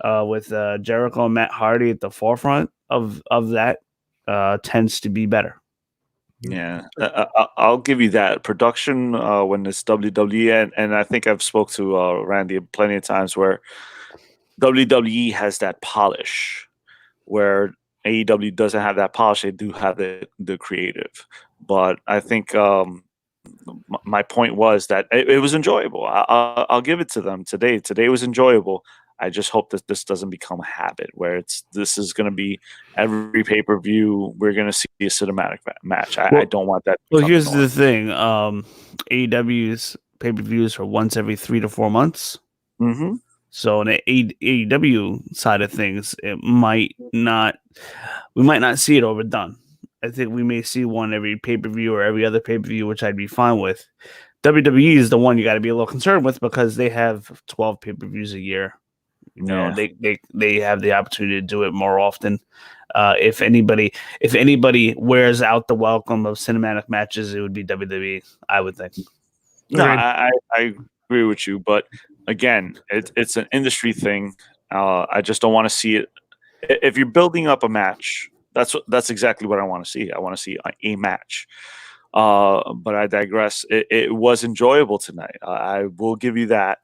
with Jericho and Matt Hardy at the forefront of that, tends to be better. Yeah, I'll give you that. Production when it's WWE, and I think I've spoke to Randy plenty of times where WWE has that polish, where AEW doesn't have that polish. They do have the creative, but I think my point was that it was enjoyable. I'll give it to them today. Today was enjoyable. I just hope that this doesn't become a habit where this is going to be every pay-per-view. We're going to see a cinematic match. I don't want that. Well, here's the thing. AEW's pay-per-views are once every 3 to 4 months. Mm-hmm. So on the AEW side of things, we might not see it overdone. I think we may see one every pay-per-view or every other pay-per-view, which I'd be fine with. WWE is the one you got to be a little concerned with because they have 12 pay-per-views a year. You know, they have the opportunity to do it more often. If anybody wears out the welcome of cinematic matches, it would be WWE, I would think. No, I agree with you, but again, it's an industry thing. I just don't want to see it. If you're building up a match, that's exactly what I want to see. I want to see a match. But I digress. It was enjoyable tonight. I will give you that.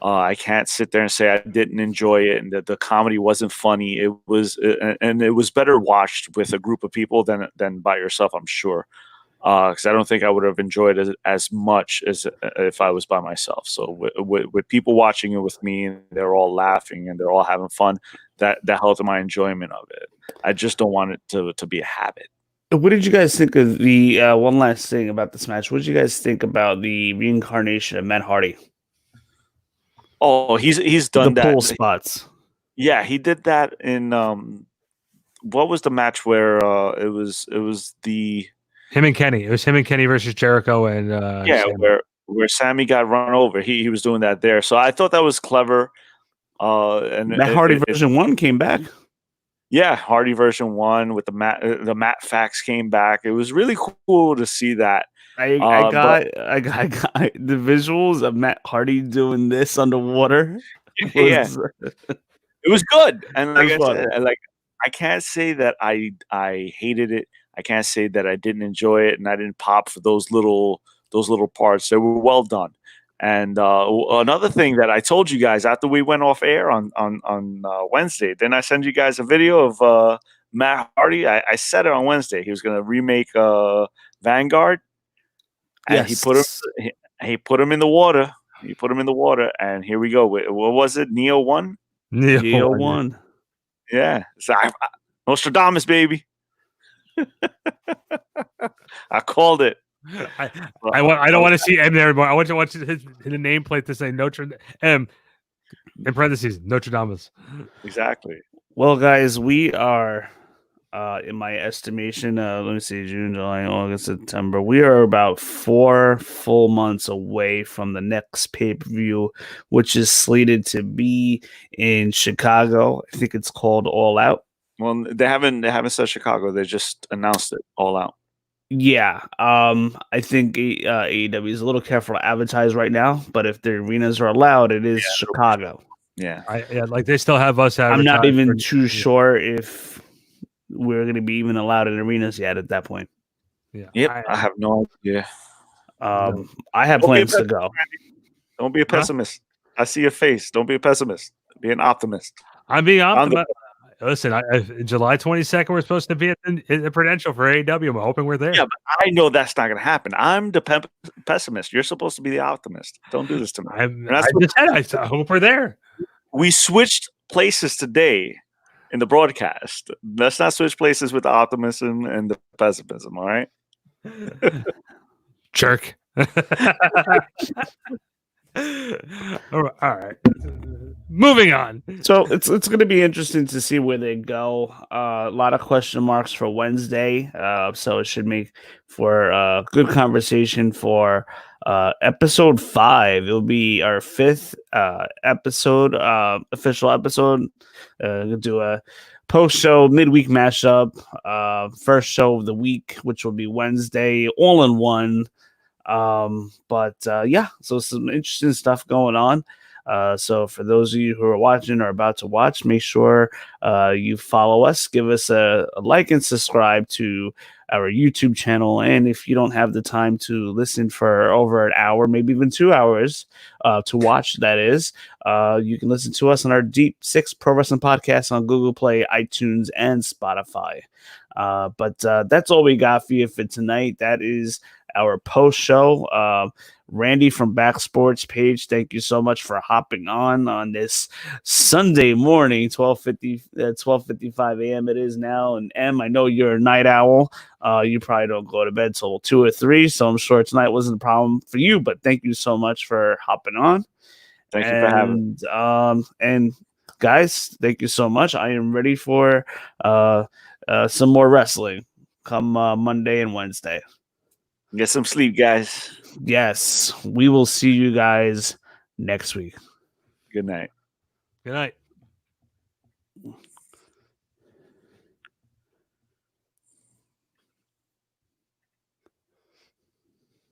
I can't sit there and say I didn't enjoy it and that the comedy wasn't funny. It was better watched with a group of people than by yourself, I'm sure. Because I don't think I would have enjoyed it as much as if I was by myself. So with people watching it with me, and they're all laughing and they're all having fun, that helped my enjoyment of it. I just don't want it to be a habit. What did you guys think of the one last thing about this match? What did you guys think about the reincarnation of Matt Hardy? Oh, he's done the that. Pull spots. Yeah, he did that in what was the match where it was the him and Kenny. It was him and Kenny versus Jericho and Sammy. where Sammy got run over. He was doing that there. So I thought that was clever. And Matt Hardy version 1 came back. Yeah, Hardy version 1 with the Matt Fax came back. It was really cool to see that. I But got the visuals of Matt Hardy doing this underwater yeah, was it was good. And like was I said, funny. I can't say that I hated it. I can't say that I didn't enjoy it and I didn't pop for those little parts. They were well done. And another thing that I told you guys after we went off air on Wednesday, then I send you guys a video of Matt Hardy. I said it on Wednesday. He was going to remake Vanguard, and Yes. he put him in the water. He put him in the water, and here we go. What was it? Neo 1? Neo one. Yeah. So Nostradamus, baby. I called it. I don't want to see M there anymore. I want to watch his nameplate to say Notre M in parentheses Notre Dame's. Exactly. Well, guys, we are in my estimation, let me see, June, July, August, September. We are about 4 full months away from the next pay-per-view, which is slated to be in Chicago. I think it's called All Out. Well, they haven't said Chicago. They just announced it All Out. Yeah, I think AEW is a little careful to advertise right now, but if the arenas are allowed, it is Chicago. Yeah. Like they still have us I'm not advertised even too sure if we're going to be even allowed in arenas yet at that point. Yeah. Yep. I have no idea. I have plans to go. Don't be a pessimist. I see your face. Don't be a pessimist. Be an optimist. I'm being optimistic. Listen, July 22nd, we're supposed to be at the Prudential for AEW. I'm hoping we're there. Yeah, but I know that's not going to happen. I'm the pessimist. You're supposed to be the optimist. Don't do this to me. I hope we're there. We switched places today in the broadcast. Let's not switch places with the optimism and the pessimism, all right? Jerk. All right. Moving on. So it's going to be interesting to see where they go. A lot of question marks for Wednesday. So it should make for a good conversation for episode 5. It'll be our 5th episode, official episode. We'll do a post-show midweek mashup. First show of the week, which will be Wednesday, all in one. Yeah, so some interesting stuff going on. So for those of you who are watching or about to watch, make sure you follow us, give us a like and subscribe to our YouTube channel. And if you don't have the time to listen for over an hour, maybe even 2 hours to watch, that is, you can listen to us on our Deep Six Pro Wrestling Podcast on Google Play, iTunes, and Spotify. That's all we got for you for tonight. That is our post show. Randy from Back Sports page, thank you so much for hopping on this Sunday morning, 12:55 a.m. it is now. And M, I know you're a night owl. You probably don't go to bed till 2 or 3, so I'm sure tonight wasn't a problem for you, but thank you so much for hopping on. Thank you for having me. And guys, thank you so much. I am ready for some more wrestling come Monday and Wednesday. Get some sleep, guys. Yes, we will see you guys next week. Good night. Good night.